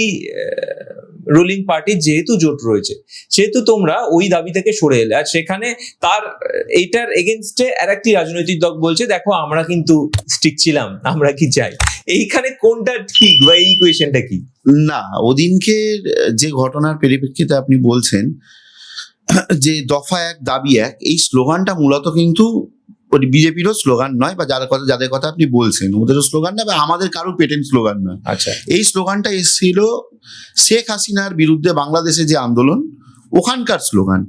রুলিং পার্টির যেহেতু জোট রয়েছে সেহেতু তোমরা ওই দাবি থেকে সরে এলে। আর সেখানে তার এইটার এগেনস্টে আর একটি রাজনৈতিক দল বলছে দেখো আমরা কিন্তু স্টিক ছিলাম, আমরা কি চাই। এইখানে কোনটা ঠিক বা এই কোয়েশ্চেনটা কি? না, ওদিনকে যে ঘটনার পরিপ্রেক্ষিতে আপনি বলছেন যে দফা 1 দাবি 1, এই স্লোগানটা মূলত কিন্তু বিজেপিরও স্লোগান নয়, বা যাদের কথা আপনি বলছেন ওদেরও স্লোগান না, বা আমাদের কারোর পেটেন্ট স্লোগান নয়। আচ্ছা, এই স্লোগানটা এসেছিল শেখ হাসিনার বিরুদ্ধে বাংলাদেশে যে আন্দোলন, ওখানকার স্লোগান।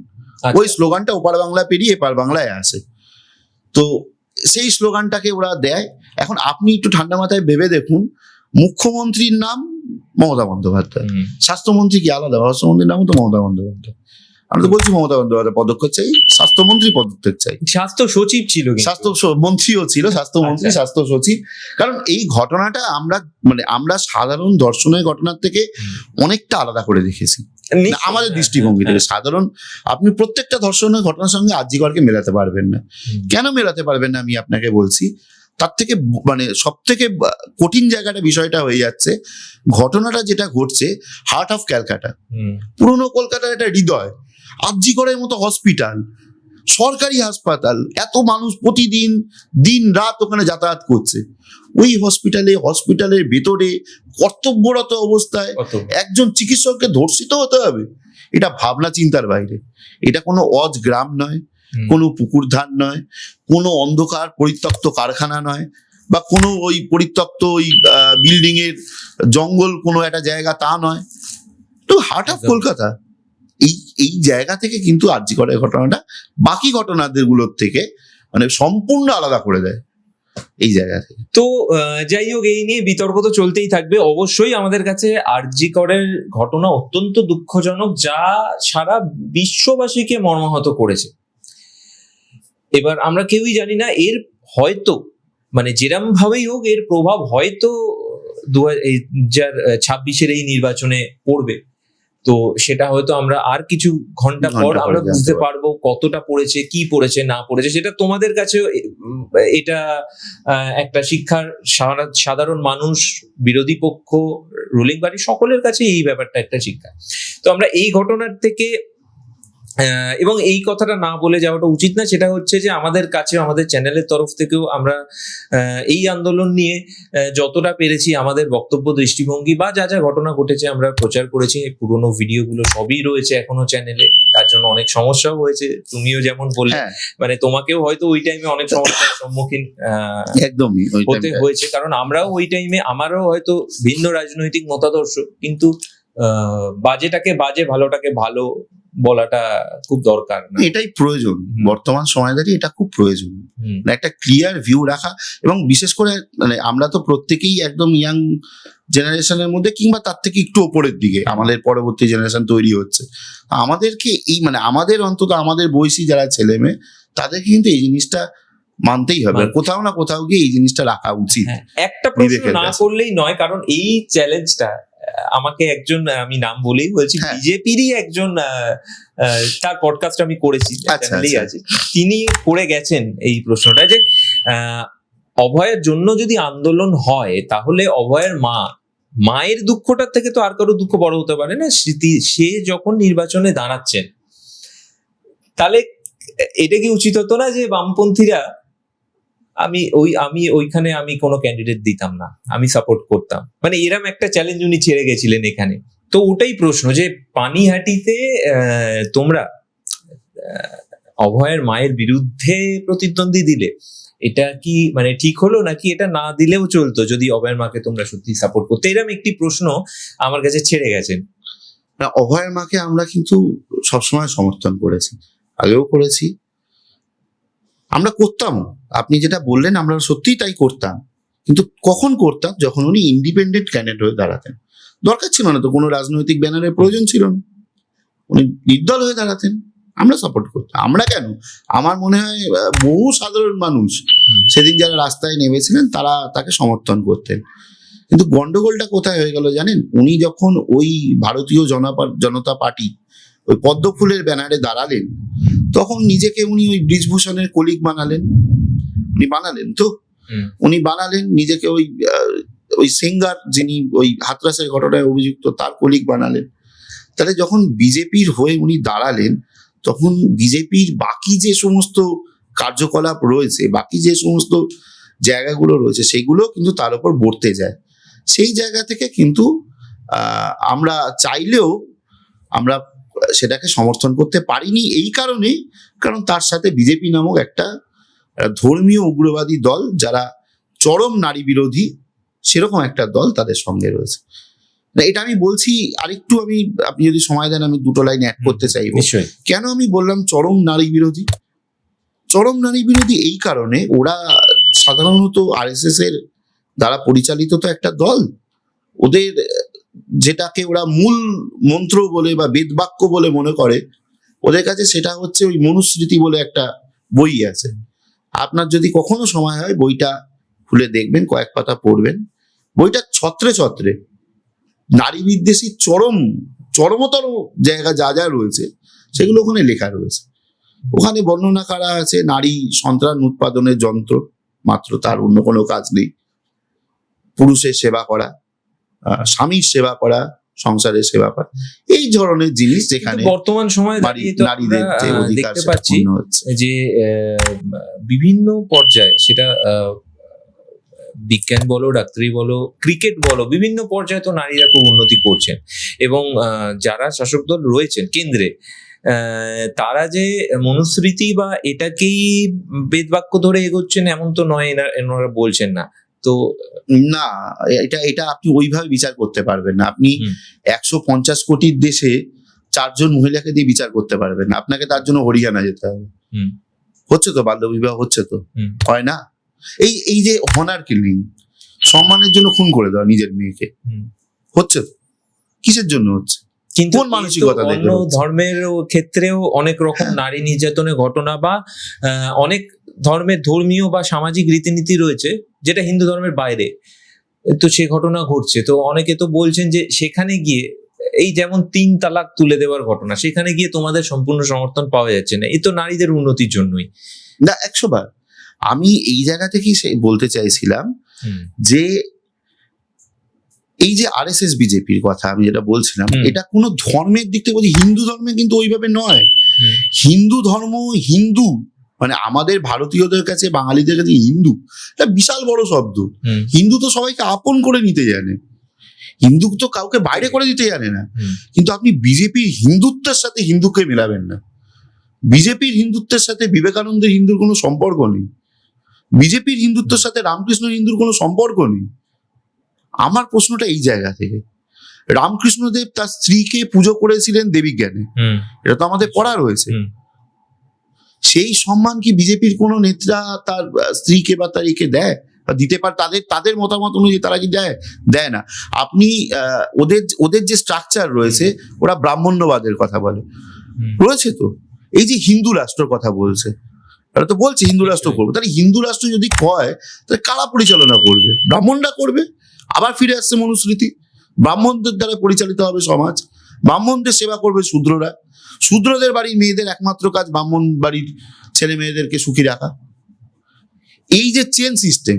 ওই স্লোগানটা ওপার বাংলা পেরিয়ে এপার বাংলায় আসে, তো সেই স্লোগানটাকে ওরা দেয়। এখন আপনি একটু ঠান্ডা মাথায় ভেবে দেখুন, মুখ্যমন্ত্রীর নাম মমতা বন্দ্যোপাধ্যায়, স্বাস্থ্যমন্ত্রী কি আলাদা? স্বাস্থ্যমন্ত্রীর নামও তো মমতা বন্দ্যোপাধ্যায়। আমি তো বলছি মমতা বন্দ্যোপাধ্যায় পদক্ষেপ চাই, স্বাস্থ্যমন্ত্রী পদত্যাগ চাই। স্বাস্থ্য সচিব ছিল, স্বাস্থ্যমন্ত্রীও ছিল, স্বাস্থ্যমন্ত্রী, স্বাস্থ্য সচিব। কারণ এই ঘটনাটা আমরা সাধারণ দর্শনের ঘটনার থেকে অনেকটা আলাদা করে দেখেছি আমাদের দৃষ্টিভঙ্গি থেকে। সাধারণ আপনি প্রত্যেকটা ধর্ষণের ঘটনার সঙ্গে আরজিকরকে মেলাতে পারবেন না। কেন মেলাতে পারবেন না আমি আপনাকে বলছি। তার থেকে সব থেকে কঠিন জায়গাটা বিষয়টা হয়ে যাচ্ছে, ঘটনাটা যেটা ঘটছে হার্ট অফ ক্যালকাটা, পুরনো কলকাতার একটা হৃদয়, আরজিকরের মতো হসপিটাল, সরকারি হাসপাতাল, এত মানুষ প্রতিদিন দিন রাত ওখানে যাতায়াত করছে। ওই হসপিটালের ভেতরে কর্তব্যরত অবস্থায় একজন চিকিৎসককে ধর্ষিত হতে হবে, এটা ভাবনা চিন্তার বাইরে। এটা কোনো অজ গ্রাম নয়, কোনো পুকুর ধার নয়, কোনো অন্ধকার পরিত্যক্ত কারখানা নয়, বা কোনো ওই পরিত্যক্ত ওই বিল্ডিং এর জঙ্গল কোনো একটা জায়গা তা নয়, তো হার্ট অফ কলকাতা। এই জায়গা থেকে কিন্তু আরজিকরের ঘটনাটা বাকি ঘটনাগুলোর থেকে সম্পূর্ণ আলাদা করে দেয় এই জায়গা থেকে। তো যাই হোক, এই নিয়ে বিতর্ক তো চলতেই থাকবে। অবশ্যই আমাদের কাছে আরজিকরের ঘটনা অত্যন্ত দুঃখজনক, যা সারা বিশ্ববাসীকে মর্মাহত করেছে। এবার আমরা কেউই জানি না এর হয়তো যেরম ভাবেই হোক এর প্রভাব হয়তো 2026-এর এই নির্বাচনে পড়বে। তো সেটা হয়তো আমরা আর কিছু ঘন্টা পর আমরা বুঝতে পারবো কতটা পড়েছে, কি পড়েছে না পড়েছে। সেটা তোমাদের কাছে এটা একটা শিক্ষার, সাধারণ মানুষ, বিরোধী পক্ষ, রুলিং পার্টি সকলের কাছে এই ব্যাপারটা একটা শিক্ষা। তো আমরা এই ঘটনার থেকে এবং এই কথাটা না বলে যাওয়াটা উচিত না, সেটা হচ্ছে যে আমাদের কাছে, আমাদের চ্যানেলের তরফ থেকেও আমরা এই আন্দোলন নিয়ে যতটা পেরেছি আমাদের বক্তব্য, দৃষ্টিভঙ্গি বা যা যা ঘটনা ঘটেছে আমরা প্রচার করেছি। পুরোনো ভিডিওগুলো সবই রয়েছে এখনো চ্যানেলে, তার জন্য অনেক সমস্যাও হয়েছে। তুমিও যেমন বললে, তোমাকেও হয়তো ওই টাইমে অনেক সমস্যার সম্মুখীন একদমই হতে হয়েছে, কারণ আমরাও ওই টাইমে, আমারও হয়তো ভিন্ন রাজনৈতিক মতাদর্শ, কিন্তু বাজেটাকে বাজে, ভালোটাকে ভালো বলাটা খুব দরকার। এটাই প্রয়োজন বর্তমান সময় দাঁড়িয়ে, এটা খুব প্রয়োজন, একটা ক্লিয়ার ভিউ রাখা। এবং বিশেষ করে আমরা তো প্রত্যেকেই একদম ইয়াং জেনারেশনের মধ্যে, কিংবা তার থেকে একটু ওপরের দিকে আমাদের পরবর্তী জেনারেশন তৈরি হচ্ছে। আমাদেরকে এই আমাদের অন্তত আমাদের বয়সী যারা ছেলে মেয়ে, তাদেরকে কিন্তু এই জিনিসটা মানতেই হবে, কোথাও না কোথাও গিয়ে এই জিনিসটা রাখা উচিত। একটা প্রশ্ন না করলেই নয়, কারণ এই চ্যালেঞ্জটা আমাকে একজন, আমি নাম বলেই বলছি, বিজেপিরই একজন, তার পডকাস্ট আমি করেছি, আছে, তিনি করে গেছেন এই প্রশ্নটা, যে অভয়ের জন্য যদি আন্দোলন হয় তাহলে অভয়ের মায়ের দুঃখটার থেকে তো আর কারো দুঃখ বড় হতে পারে না। সে যখন নির্বাচনে দাঁড়াচ্ছেন, তাহলে এটা কি উচিত হতো না যে বামপন্থীরা, আমি ওইখানে আমি কোনো ক্যান্ডিডেট দিতাম না, আমি সাপোর্ট করতাম, এরম একটা চ্যালেঞ্জ উনি ছেড়ে গেছিলেন এখানে। তো ওটাই প্রশ্ন, যে পানিহাটিতে তোমরা অভয়ের মায়ের বিরুদ্ধে প্রতিদ্বন্দ্বী দিলে, এটা কি মানে ঠিক হলো, নাকি এটা না দিলেও চলতো যদি অভয়ের মাকে তোমরা সত্যি সাপোর্ট করতে? এরকম একটি প্রশ্ন আমার কাছে ছেড়ে গেছেন। না, অভয়ের মাকে আমরা কিন্তু সবসময় সমর্থন করেছি, আগেও করেছি, আমরা করতাম। আপনি যেটা বললেন আমরা সত্যিই তাই করতাম, কিন্তু কখন করতাম? যখন উনি ইন্ডিপেন্ডেন্ট ক্যান্ডিডেট হয়ে দাঁড়াতেন। দরকার ছিল না তো, কোনো রাজনৈতিক ব্যানারের প্রয়োজন ছিল না, উনি নির্দল হয়ে দাঁড়াতেন, আমরা সাপোর্ট করতাম। আমরা কেন, আমার মনে হয় বহু সাধারণ মানুষ সেদিন যারা রাস্তায় নেমেছিলেন তারা তাকে সমর্থন করতেন। কিন্তু গন্ডগোলটা কোথায় হয়ে গেল জানেন? উনি যখন ওই ভারতীয় জনতা পার্টি ওই পদ্মফুলের ব্যানারে দাঁড়ালেন, তখন নিজেকে উনি ওই ব্রিজভূষণের কলিগ বানালেন। উনি বানালেন তো, উনি বানালেন নিজেকে ওই সিঙ্গার যিনি ওই হাতরাসের ঘটনায় অভিযুক্ত তার কলিগ বানালেন। তাহলে যখন বিজেপির হয়ে উনি দাঁড়ালেন, তখন বিজেপির বাকি যে সমস্ত কার্যকলাপ রয়েছে, বাকি যে সমস্ত জায়গাগুলো রয়েছে, সেগুলো কিন্তু তার উপর বর্তে যায়। সেই জায়গা থেকে কিন্তু আমরা চাইলেও আমরা সেটাকে সমর্থন করতে পারিনি, এই কারণেই কারণ তার সাথে বিজেপি নামক একটা ধর্মীয় উগ্রবাদী দল, যারা চরম নারী বিরোধী, সেরকম একটা দল তাদের সঙ্গে রয়েছে। এটা আমি বলছি আরেকটু, আপনি যদি সময় দেন আমি দুটো লাইন অ্যাড করতে চাইবো। কেন আমি বললাম চরম নারী বিরোধী? চরম নারী বিরোধী এই কারণে, ওরা সাধারণত আরএসএস এর দ্বারা পরিচালিত তো একটা দল, ওদের যেটাকে ওরা মূল মন্ত্র বলে বা বেদবাক্য বলে মনে করে, ওদের কাছে সেটা হচ্ছে ওই মনুস্মৃতি বলে একটা বই আছে। আপনার যদি কখনো সময় হয় বইটা খুলে দেখবেন, কয়েক পাতা পড়বেন। বইটা ছত্রে ছত্রে নারী বিদ্বেষী চরমতর জায়গা যা যা রয়েছে সেগুলো ওখানে লেখা রয়েছে। ওখানে বর্ণনা করা আছে নারী সন্তান উৎপাদনের যন্ত্র মাত্র, তার অন্য কোনো কাজ নেই। পুরুষের সেবা করা, স্বামীর সেবা করা, সংসারের সেবা করা, এই ধরনের জিনিস যেখানে বর্তমান সময়ে নারীদের যে অধিকার দেখতে পাচ্ছি হচ্ছে যে বিভিন্ন পর্যায়ে, সেটা বিজ্ঞান বলো, ডাক্তারি বলো, ক্রিকেট বলো, বিভিন্ন পর্যায়ে তো নারীরা খুব উন্নতি করছেন। এবং যারা শাসক দল রয়েছেন কেন্দ্রে, তারা যে মনুস্মৃতি বা এটাকেই বেদবাক্য ধরে এগোচ্ছেন এমন তো নয়, এনারা বলছেন না তো। না, এটা আপনি ওইভাবে বিচার করতে পারবেন না। আপনি 150 কোটির দেশে 4 জন মহিলাকে দিয়ে বিচার করতে পারবেন না, আপনাকে তার জন্য হরিয়ানা যেতে হবে। হচ্ছে তো বাল্য বিবাহ, হচ্ছে তো, হয় না? এই যে হনার কিলিং, সম্মানের জন্য খুন করে দেওয়া নিজের মেয়েকে, হচ্ছে তো, কিসের জন্য হচ্ছে? কিন্তু অন্য ধর্মের ক্ষেত্রেও অনেক রকম নারী নির্যাতনের ঘটনা বা অনেক ধর্মের ধর্মীয় বা সামাজিক রীতিনীতি রয়েছে যেটা হিন্দু ধর্মের বাইরে, তো সে ঘটনা ঘটছে। তো অনেকে তো বলছেন যে সেখানে গিয়ে, এই যেমন 3 তালাক তুলে দেওয়ার ঘটনা, সেখানে গিয়ে তোমাদের সম্পূর্ণ সমর্থন পাওয়া যাচ্ছে না। এই তো নারীদের উন্নতির জন্যই না। 100 বার আমি এই জায়গা থেকেই বলতে চাইছিলাম যে এই যে আরএসএস বিজেপির কথা আমি যেটা বলছিলাম, এটা কোনো ধর্মের দিক থেকে বলছি, হিন্দু ধর্মে কিন্তু ওইভাবে নয়। হিন্দু ধর্ম, হিন্দু মানে আমাদের ভারতীয়দের কাছে, বাঙালিদের কাছে হিন্দু এটা বিশাল বড় শব্দ। হিন্দু তো সবাইকে আপন করে নিতে জানে, হিন্দু তো কাউকে বাইরে করে দিতে জানে না। কিন্তু আপনি বিজেপির হিন্দুত্বের সাথে হিন্দুকে মেলাবেন না। বিজেপির হিন্দুত্বের সাথে বিবেকানন্দের হিন্দুর কোনো সম্পর্ক নেই, বিজেপির হিন্দুত্বের সাথে রামকৃষ্ণ হিন্দুর কোনো সম্পর্ক নেই। আমার প্রশ্নটা এই জায়গা থেকে, রামকৃষ্ণদেব তার স্ত্রীকে পুজো করেছিলেন দেবী জ্ঞানে, এটা তো আমাদের পড়া রয়েছে। সেই সম্মান কি বিজেপির কোনো নেতা তার স্ত্রীকে বা তার একে দেয় বা দিতে পারে? তাদের মতামত অনুযায়ী তারা কি দেয় না? আপনি ওদের যে স্ট্রাকচার রয়েছে, ওরা ব্রাহ্মণ্যবাদের কথা বলে রয়েছে। তো এই যে হিন্দু রাষ্ট্রের কথা বলছে, তারা তো বলছে হিন্দু রাষ্ট্র করবে, তাহলে হিন্দু রাষ্ট্র যদি হয় তাহলে কারা পরিচালনা করবে? ব্রাহ্মণরা করবে। আবার ফিরে আসছে মনুস্মৃতি, ব্রাহ্মণদের দ্বারা পরিচালিত হবে সমাজ, ব্রাহ্মণদের সেবা করবে শূদ্ররা, শূদ্রদের বাড়ির মেয়েদের একমাত্র কাজ ব্রাহ্মণ বাড়ির ছেলে মেয়েদেরকে সুখী রাখা। এই যে চেন সিস্টেম,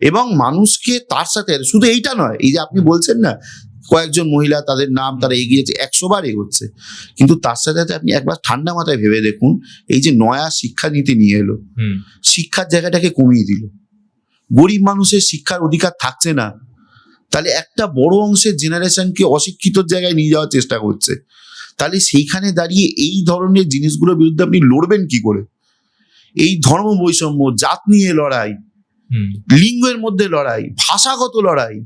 এবং মানুষকে তার সাথে, শুধু এইটা নয়, এই যে আপনি বলছেন না কয়েকজন মহিলা তাদের নাম তারা এগিয়েছে, 100 বার এগোচ্ছে, কিন্তু তার সাথে সাথে আপনি একবার ঠান্ডা মাথায় ভেবে দেখুন, এই যে নয়া শিক্ষানীতি নিয়ে এলো, শিক্ষার জায়গাটাকে কমিয়ে দিল, গরিব মানুষের শিক্ষার অধিকার থাকছে না, তাহলে একটা বড় অংশের জেনারেশনকে অশিক্ষিত জায়গায় নিয়ে যাওয়ার চেষ্টা করছে। তাহলে সেইখানে দাঁড়িয়ে এই ধরনের জিনিসগুলোর বিরুদ্ধে আপনি লড়বেন কি করে? এই ধর্ম বৈষম্য, জাত নিয়ে লড়াই, লিঙ্গের মধ্যে লড়াই, ভাষাগত লড়াই।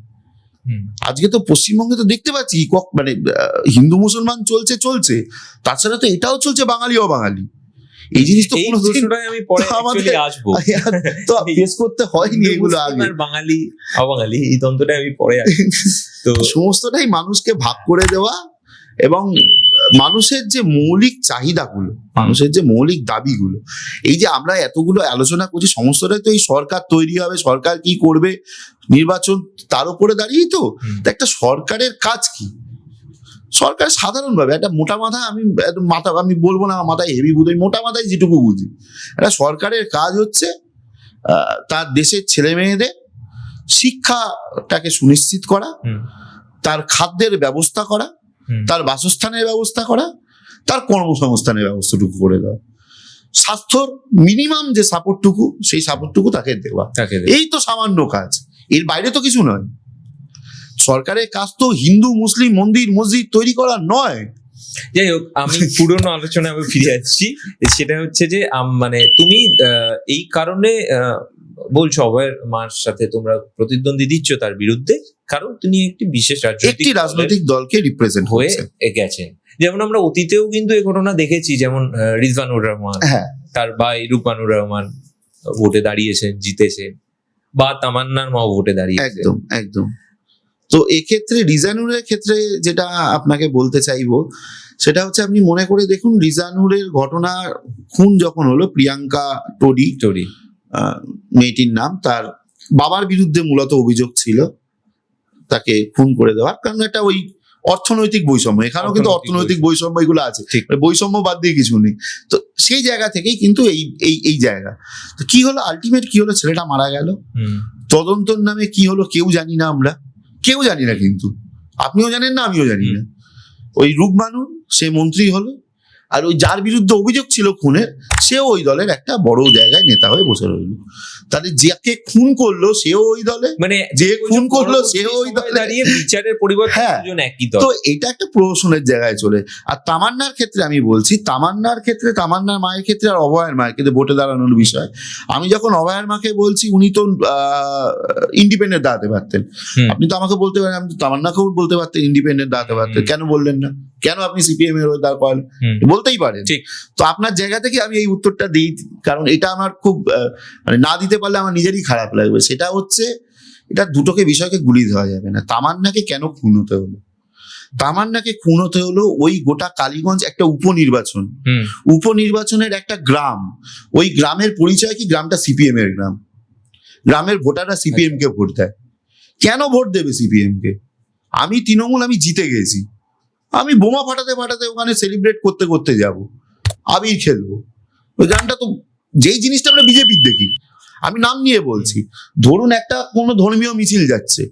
আজকে তো পশ্চিমবঙ্গে তো দেখতে পাচ্ছি মানে হিন্দু মুসলমান চলছে, তাছাড়া তো এটাও চলছে বাঙালি অবাঙালি। এই জিনিস তো আমি পরে আসবো, তো ফেস করতে হয়নি এগুলো আগে। বাঙালি অবাঙালি এই দ্বন্দ্বটা আমি পরে আসবো। তো সমস্তটাই মানুষকে ভাগ করে দেওয়া এবং মানুষের যে মৌলিক চাহিদাগুলো, মানুষের যে মৌলিক দাবিগুলো, এই যে আমরা এতগুলো আলোচনা করছি, সমস্তটাই তো এই সরকার তৈরি হবে, সরকার কি করবে, নির্বাচন, তার উপরে দাঁড়িয়েই তো। একটা সরকারের কাজ কি? সরকার সাধারণভাবে একটা মোটা মাথা, আমি বলবো না মাথায় হেভি বুঝি, মোটা মাথায় যেটুকু বুঝি, একটা সরকারের কাজ হচ্ছে তার দেশের ছেলে মেয়েদের শিক্ষাটাকে সুনিশ্চিত করা, তার খাদ্যের ব্যবস্থা করা, তার বাসস্থানের ব্যবস্থা করা, তার কর্মসংস্থানের ব্যবস্থাটুকু করে দেওয়া, স্বাস্থ্যর মিনিমাম যে সাপোর্টটুকু, সেই সাপোর্টটুকু তাকে দেওয়া। এই তো সামান্য কাজ, এর বাইরে তো কিছু নয়। সরকারের কাজ তো হিন্দু মুসলিম মন্দির মসজিদ তৈরি করা নয়। যাই হোক, আমি পুরনো আলোচনায় আমি ফিরে আসছি। সেটা হচ্ছে যে মানে তুমি এই কারণে বলছো অভয়ের মার সাথে তোমরা প্রতিদ্বন্দ্বী দিচ্ছ তার বিরুদ্ধে, কারণ তিনি একটি বিশেষ রাজনৈতিক দলকে রিপ্রেজেন্ট হয়ে গেছেন। যেমন আমরা অতীতেও কিন্তু এই ঘটনা দেখেছি, যেমন রিজওয়ানুর রহমান, তার ভাই রূপবানুর রহমান ভোটে দাঁড়িয়েছেন, জিতেছেন, বা তামান্নার মাও ভোটে দাঁড়িয়েছে। একদম। তো এক্ষেত্রে রিজানুরের ক্ষেত্রে যেটা আপনাকে বলতে চাইবো সেটা হচ্ছে, আপনি মনে করে দেখুন, রিজানুরের ঘটনা, খুন যখন হলো, প্রিয়াঙ্কা টোরি মেয়েটির নাম, তার বাবার বিরুদ্ধে মূলত অভিযোগ ছিল তাকে খুন করে দেওয়ার, কারণ এটা ওই অর্থনৈতিক বৈষম্য, এখানেও কিন্তু অর্থনৈতিক বৈষম্য এগুলো আছে, বৈষম্য বাদ দিয়ে কিছু নেই। তো সেই জায়গা থেকেই কিন্তু এই জায়গা। তো কি হলো, আলটিমেট কি হলো, ছেলেটা মারা গেল। তদন্তর নামে কি হলো কেউ জানি না, আমরা কেউ জানি না, কিন্তু আপনিও জানেন না, আমিও জানি না। ওই রূপবানু সে মন্ত্রী হলো, আর ওই যার বিরুদ্ধে অভিযোগ ছিল খুনের, সেও ওই দলের একটা বড় জায়গায় নেতা হয়ে বসে রইল। তাহলে যাকে খুন করলো সেও ওই দলে, মানে যে খুন করলো সেও ওই দলে দাঁড়িয়ে বিচারের পরিবর্তন একই দল। তো এটা একটা প্রহসনের জায়গায় চলে। আর তামান্নার ক্ষেত্রে আমি বলছি, তামান্নার মায়ের ক্ষেত্রে আর অভয়ের মায়ের ক্ষেত্রে ভোটে দাঁড়ানোর বিষয়, আমি যখন অভয়ের মাকে বলছি, উনি তো ইন্ডিপেন্ডেন্ট দাঁড়াতে পারতেন। আপনি তো আমাকে বলতে পারেন, আপনি তামান্নাকেও বলতে পারতেন ইন্ডিপেন্ডেন্ট দাঁড়াতে পারতেন, কেন বললেন না? কেন আপনি সিপিএম এর হয়ে দাঁড় করেন? বলতেই পারেন। তো আপনার জায়গা থেকে আমি এই উত্তরটা দিই, কারণ এটা আমার খুব মানে না দিতে পারলে আমার নিজেরই খারাপ লাগবে। সেটা হচ্ছে, এটা দুটোকে বিষয়কে গুলি দেওয়া যাবে না। তামান্নাকে কেন খুন হতে হলো? তামান্নাকে খুন হতে হলো ওই গোটা কালীগঞ্জ একটা উপনির্বাচনের একটা গ্রাম, ওই গ্রামের পরিচয় কি, গ্রামটা সিপিএম এর গ্রাম, গ্রামের ভোটাররা সিপিএম কে ভোট দেয়। কেন ভোট দেবে সিপিএম কে? আমি তৃণমূল, আমি জিতে গেছি, আমি বোমা ফাটাতে ওখানে সেলিব্রেট করতে যাব, আবির খেলবো। ওই গানটা তো, যেই জিনিসটা আমরা বিজেপির দেখি, আমি নাম নিয়ে বলছি, ধরুন একটা কোনো ধর্মীয় মিছিল যাচ্ছে,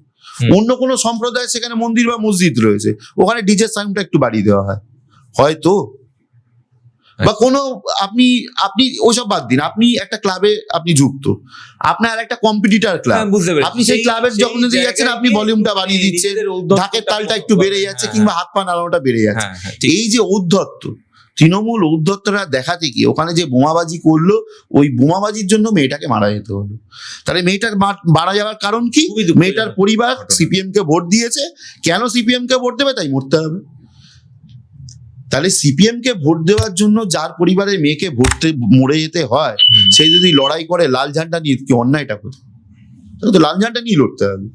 অন্য কোনো সম্প্রদায় সেখানে মন্দির বা মসজিদ রয়েছে, ওখানে ডিজে সাউন্ডটা একটু বাড়িয়ে দেওয়া হয় হয়তো, বা কোনো আপনি ওসব বাদ দিন, আপনি একটা ক্লাবে আপনি যুক্ত, আপনার একটা কম্পিটিটর ক্লাব, আপনি সেই ক্লাবের যখন যাচ্ছেন, আপনি ভলিউমটা বাড়িয়ে দিচ্ছেন, ঢাকের তালটা একটু বেড়ে যাচ্ছে, কিংবা হাত পা নাড়ানোটা বেড়ে যাচ্ছে। এই যে ঔদ্ধত্য, তৃণমূল ঔদ্ধত্যটা দেখাতে গিয়ে ওখানে যে বোমাবাজি করলো, ওই বোমাবাজির জন্য মেয়েটাকে মারা যেতে হলো। তাহলে মেয়েটার মারা যাওয়ার কারণ কি? মেয়েটার পরিবার সিপিএম কে ভোট দিয়েছে, কেন সিপিএম কে ভোট দেবে? তাই মরতে হবে। তাহলে সিপিএম কে ভোট দেওয়ার জন্য যার পরিবারের মেয়েকে মরে যেতে হয়, সে যদি লড়াই করে লাল ঝান্ডা নিয়ে, কি অন্যায়টা কোথায়? তাহলে তো লাল ঝান্ডা নিয়ে লড়তে হবে।